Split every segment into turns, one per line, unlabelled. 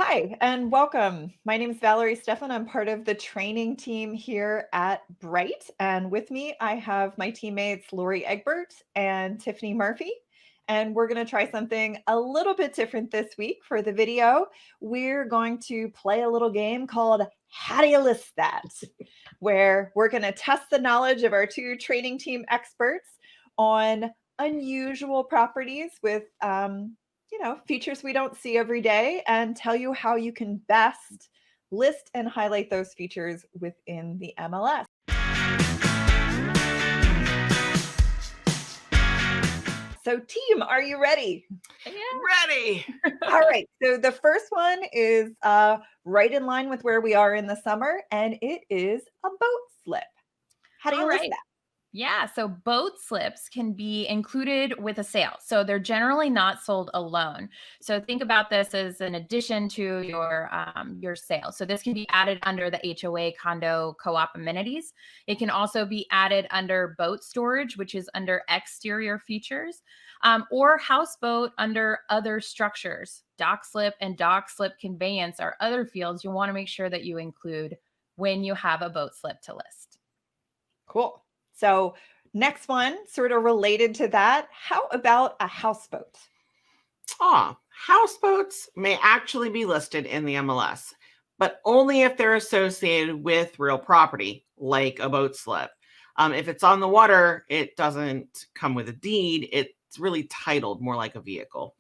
Hi, and welcome. My name is Valerie Stefan. I'm part of the training team here at Bright. And with me, I have my teammates, Laurie Egbert and Tiffany Murphy. And we're going to try something a little bit different this week for the video. We're going to play a little game called How Do You List That? Where we're going to test the knowledge of our two training team experts on unusual properties with features we don't see every day and tell you how you can best list and highlight those features within the MLS. So team, are you ready?
Yeah.
Ready.
All right. So the first one is right in line with where we are in the summer, and it is a boat slip. How do you list that?
Yeah, so boat slips can be included with a sale. So they're generally not sold alone. So think about this as an addition to your sale. So this can be added under the HOA Condo Co-op Amenities. It can also be added under boat storage, which is under exterior features, or houseboat under other structures. Dock slip and dock slip conveyance are other fields you want to make sure that you include when you have a boat slip to list.
Cool. So next one, sort of related to that, how about a houseboat?
Houseboats may actually be listed in the MLS, but only if they're associated with real property, like a boat slip. If it's on the water, it doesn't come with a deed. It's really titled more like a vehicle.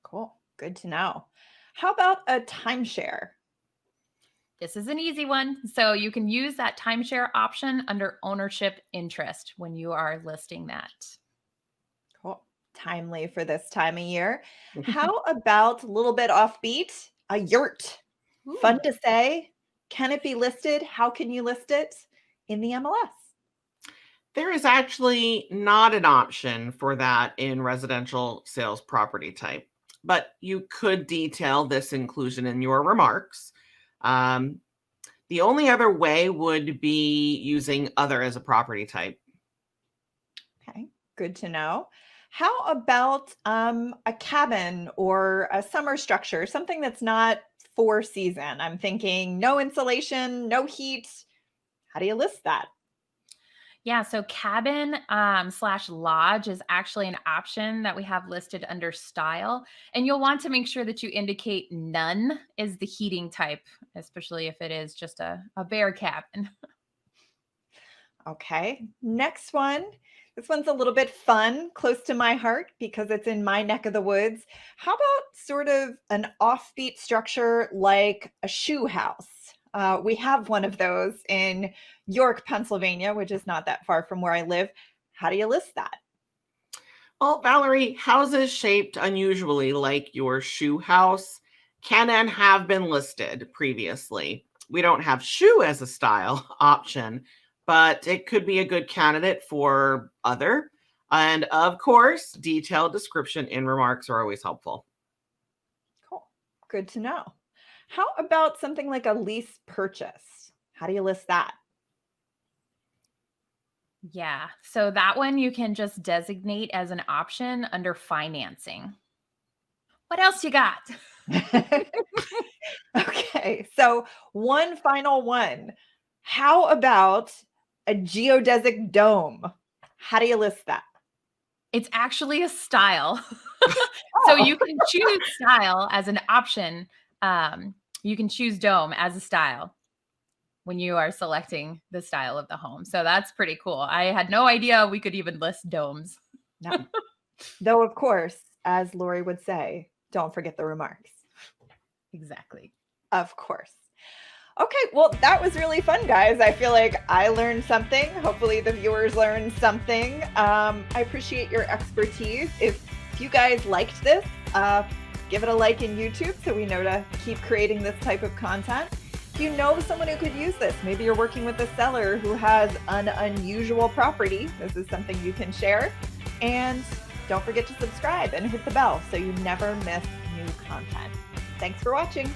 Cool. Good to know. How about a timeshare?
This is an easy one. So you can use that timeshare option under ownership interest when you are listing that.
Cool. Timely for this time of year. How about a little bit offbeat, a yurt?
Ooh.
Fun to say. Can it be listed? How can you list it in the MLS?
There is actually not an option for that in residential sales property type, but you could detail this inclusion in your remarks. The only other way would be using other as a property type.
Okay, good to know. How about a cabin or a summer structure, something that's not for season? I'm thinking no insulation, no heat. How do you list that?
Yeah, so cabin / lodge is actually an option that we have listed under style. And you'll want to make sure that you indicate none is the heating type, especially if it is just a bare cabin.
Okay, next one. This one's a little bit fun, close to my heart because it's in my neck of the woods. How about sort of an offbeat structure like a shoe house? We have one of those in York, Pennsylvania, which is not that far from where I live. How do you list that?
Well, Valerie, houses shaped unusually like your shoe house can and have been listed previously. We don't have shoe as a style option, but it could be a good candidate for other. And of course, detailed description in remarks are always helpful.
Cool. Good to know. How about something like a lease purchase? How do you list that?
Yeah, so that one you can just designate as an option under financing. What else you got?
Okay, so one final one. How about a geodesic dome? How do you list that?
It's actually a style. So you can choose style as an option. You can choose dome as a style when you are selecting the style of the home. So that's pretty cool. I had no idea we could even list domes.
No. Though, of course, as Laurie would say, don't forget the remarks.
Exactly.
Of course. Okay, well, that was really fun, guys. I feel like I learned something. Hopefully the viewers learned something. I appreciate your expertise. If you guys liked this, give it a like in YouTube so we know to keep creating this type of content. If you know someone who could use this, maybe you're working with a seller who has an unusual property, this is something you can share. And don't forget to subscribe and hit the bell so you never miss new content. Thanks for watching.